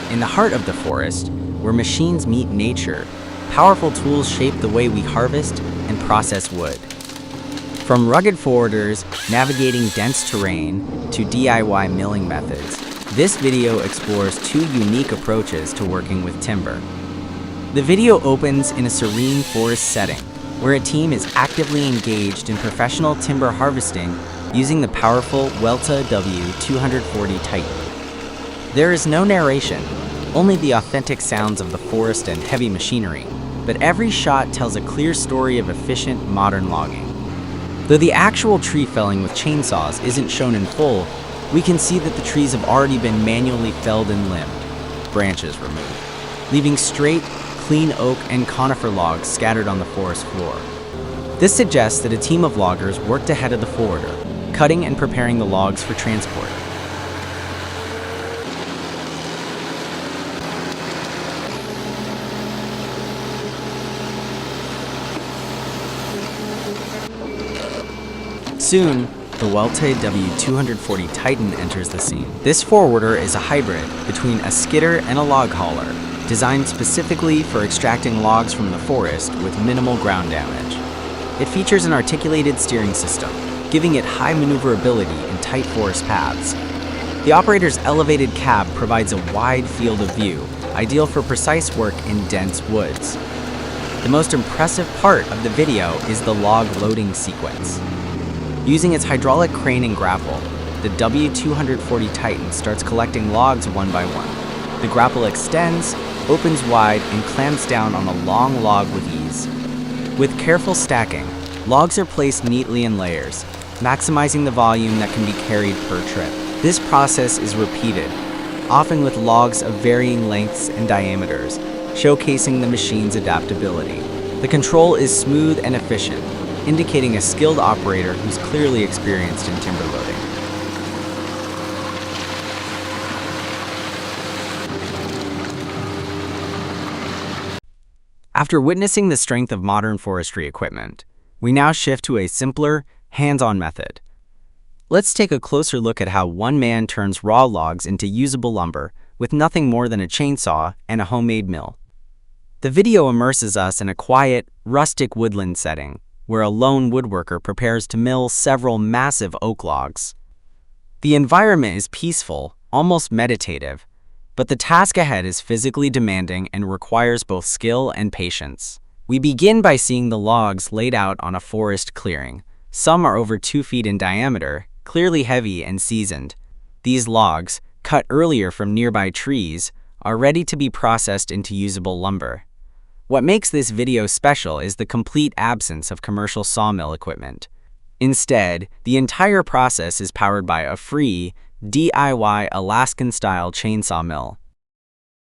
In the heart of the forest, where machines meet nature, powerful tools shape the way we harvest and process wood. From rugged forwarders navigating dense terrain to DIY milling methods, this video explores two unique approaches to working with timber. The video opens in a serene forest setting, where a team is actively engaged in professional timber harvesting using the powerful Welta W240 Titan. There is no narration, only the authentic sounds of the forest and heavy machinery, but every shot tells a clear story of efficient, modern logging. Though the actual tree felling with chainsaws isn't shown in full, we can see that the trees have already been manually felled and limbed, branches removed, leaving straight, clean oak and conifer logs scattered on the forest floor. This suggests that a team of loggers worked ahead of the forwarder, cutting and preparing the logs for transport. Soon, the Welta W240 Titan enters the scene. This forwarder is a hybrid between a skidder and a log hauler, designed specifically for extracting logs from the forest with minimal ground damage. It features an articulated steering system, giving it high maneuverability in tight forest paths. The operator's elevated cab provides a wide field of view, ideal for precise work in dense woods. The most impressive part of the video is the log loading sequence. Using its hydraulic crane and grapple, the W240 Titan starts collecting logs one by one. The grapple extends, opens wide, and clamps down on a long log with ease. With careful stacking, logs are placed neatly in layers, maximizing the volume that can be carried per trip. This process is repeated, often with logs of varying lengths and diameters, showcasing the machine's adaptability. The control is smooth and efficient, indicating a skilled operator who's clearly experienced in timber loading. After witnessing the strength of modern forestry equipment, we now shift to a simpler, hands-on method. Let's take a closer look at how one man turns raw logs into usable lumber with nothing more than a chainsaw and a homemade mill. The video immerses us in a quiet, rustic woodland setting, where a lone woodworker prepares to mill several massive oak logs. The environment is peaceful, almost meditative, but the task ahead is physically demanding and requires both skill and patience. We begin by seeing the logs laid out on a forest clearing. Some are over 2 feet in diameter, clearly heavy and seasoned. These logs, cut earlier from nearby trees, are ready to be processed into usable lumber. What makes this video special is the complete absence of commercial sawmill equipment. Instead, the entire process is powered by a free, DIY Alaskan-style chainsaw mill.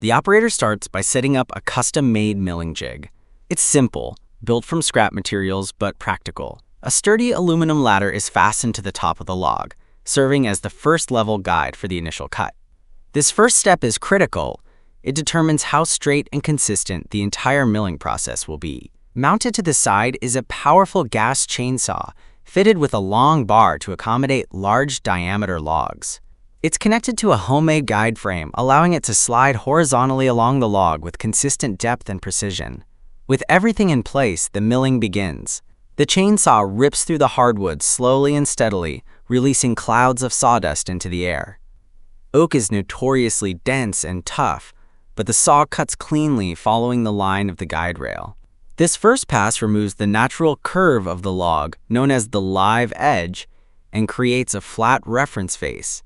The operator starts by setting up a custom-made milling jig. It's simple, built from scrap materials, but practical. A sturdy aluminum ladder is fastened to the top of the log, serving as the first-level guide for the initial cut. This first step is critical. It determines how straight and consistent the entire milling process will be. Mounted to the side is a powerful gas chainsaw, fitted with a long bar to accommodate large diameter logs. It's connected to a homemade guide frame, allowing it to slide horizontally along the log with consistent depth and precision. With everything in place, the milling begins. The chainsaw rips through the hardwood slowly and steadily, releasing clouds of sawdust into the air. Oak is notoriously dense and tough, but the saw cuts cleanly following the line of the guide rail. This first pass removes the natural curve of the log, known as the live edge, and creates a flat reference face.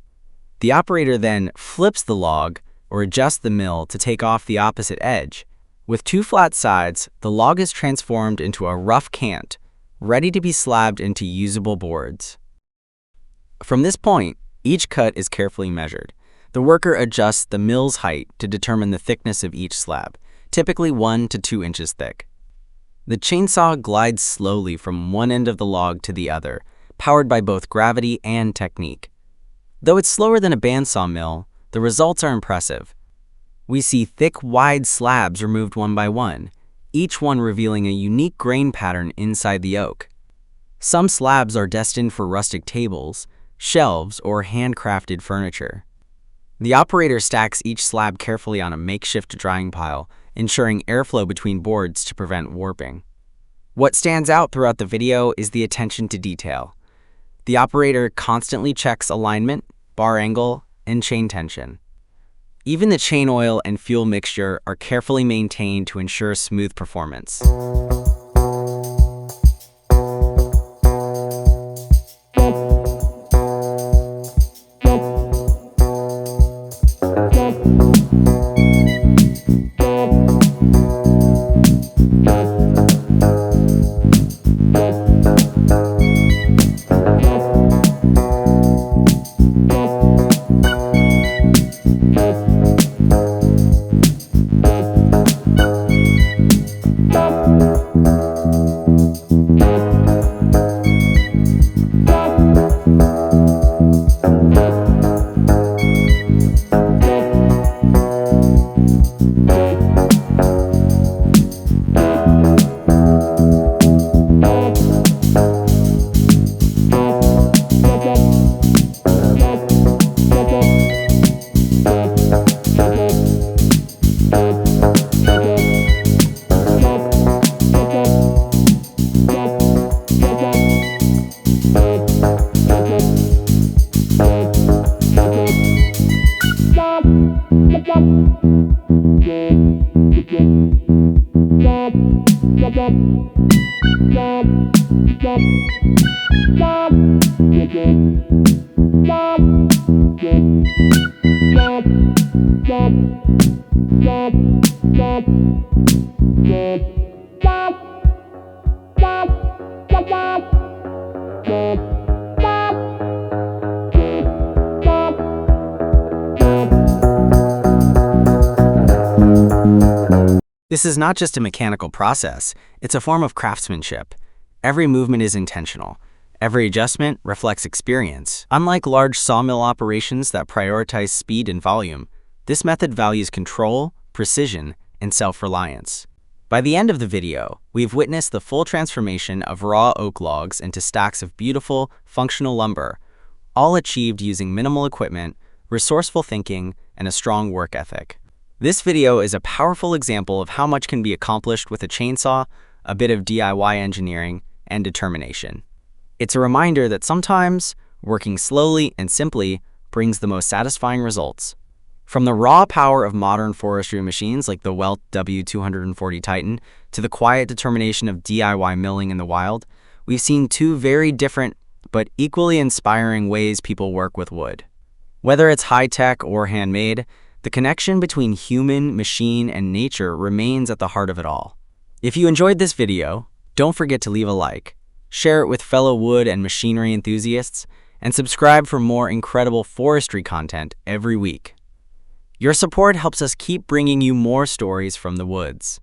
The operator then flips the log or adjusts the mill to take off the opposite edge. With 2 flat sides, the log is transformed into a rough cant, ready to be slabbed into usable boards. From this point, each cut is carefully measured. The worker adjusts the mill's height to determine the thickness of each slab, typically 1 to 2 inches thick. The chainsaw glides slowly from one end of the log to the other, powered by both gravity and technique. Though it's slower than a bandsaw mill, the results are impressive. We see thick, wide slabs removed one by one, each one revealing a unique grain pattern inside the oak. Some slabs are destined for rustic tables, shelves, or handcrafted furniture. The operator stacks each slab carefully on a makeshift drying pile, ensuring airflow between boards to prevent warping. What stands out throughout the video is the attention to detail. The operator constantly checks alignment, bar angle, and chain tension. Even the chain oil and fuel mixture are carefully maintained to ensure smooth performance. This is not just a mechanical process, it's a form of craftsmanship. Every movement is intentional. Every adjustment reflects experience. Unlike large sawmill operations that prioritize speed and volume, this method values control, precision, and self-reliance. By the end of the video, we've witnessed the full transformation of raw oak logs into stacks of beautiful, functional lumber, all achieved using minimal equipment, resourceful thinking, and a strong work ethic. This video is a powerful example of how much can be accomplished with a chainsaw, a bit of DIY engineering, and determination. It's a reminder that sometimes working slowly and simply brings the most satisfying results. From the raw power of modern forestry machines like the Welt W240 Titan to the quiet determination of DIY milling in the wild, we've seen two very different but equally inspiring ways people work with wood. Whether it's high-tech or handmade, the connection between human, machine, and nature remains at the heart of it all. If you enjoyed this video, don't forget to leave a like, share it with fellow wood and machinery enthusiasts, and subscribe for more incredible forestry content every week. Your support helps us keep bringing you more stories from the woods.